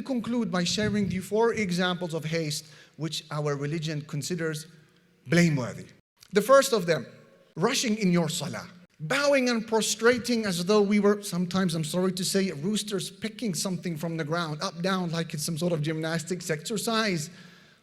will conclude by sharing the 4 examples of haste which our religion considers blameworthy. The first of them, rushing in your salah. Bowing and prostrating as though we were, sometimes I'm sorry to say, roosters picking something from the ground, up, down, like it's some sort of gymnastics exercise.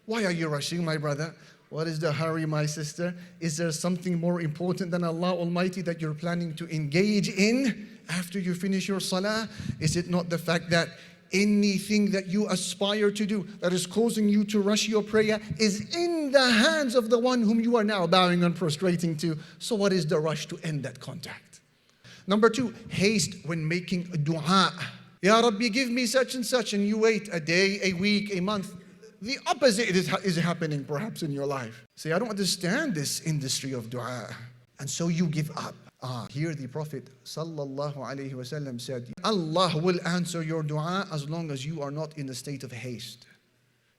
Why are you rushing, my brother? What is the hurry, my sister? Is there something more important than Allah Almighty that you're planning to engage in after you finish your salah? Is it not the fact that anything that you aspire to do that is causing you to rush your prayer is in the hands of the one whom you are now bowing and prostrating to? So what is the rush to end that contact? Number 2, haste when making a dua. Ya Rabbi, give me such and such, and you wait a day, a week, a month. The opposite is happening perhaps in your life. Say, I don't understand this industry of dua. And so you give up. Here the Prophet sallallahu alaihi wasallam said, Allah will answer your dua as long as you are not in a state of haste.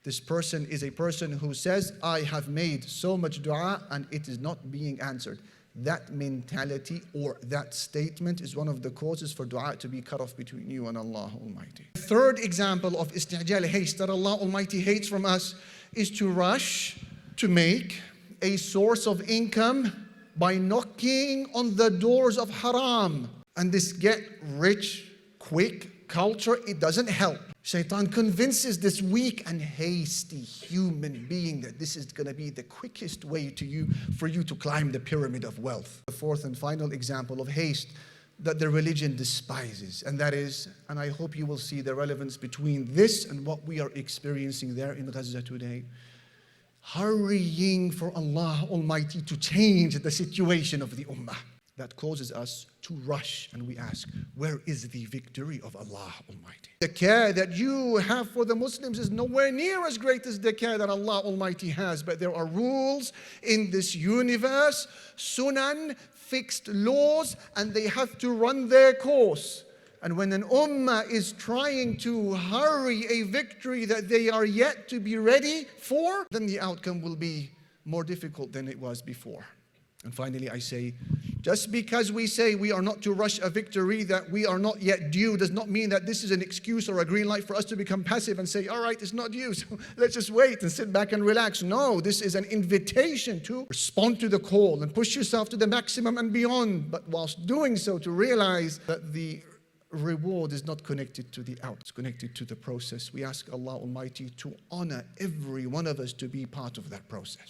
This person is a person who says, I have made so much dua and it is not being answered. That mentality or that statement is one of the causes for dua to be cut off between you and Allah Almighty. The third example of istijal, haste, that Allah Almighty hates from us is to rush to make a source of income by knocking on the doors of haram. And this get rich quick culture, it doesn't help. Shaitan convinces this weak and hasty human being that this is going to be the quickest way for you to climb the pyramid of wealth. The fourth and final example of haste that the religion despises, and that is, and I hope you will see the relevance between this and what we are experiencing there in Gaza today, hurrying for Allah Almighty to change the situation of the ummah. That causes us to rush, and we ask, where is the victory of Allah Almighty? The care that you have for the Muslims is nowhere near as great as the care that Allah Almighty has, but there are rules in this universe, sunan, fixed laws, and they have to run their course. And when an ummah is trying to hurry a victory that they are yet to be ready for, then the outcome will be more difficult than it was before. And finally, I say, just because we say we are not to rush a victory that we are not yet due does not mean that this is an excuse or a green light for us to become passive and say, all right, it's not due, so let's just wait and sit back and relax. No, this is an invitation to respond to the call and push yourself to the maximum and beyond. But whilst doing so, to realize that the reward is not connected to the out, it's connected to the process. We ask Allah Almighty to honor every one of us to be part of that process.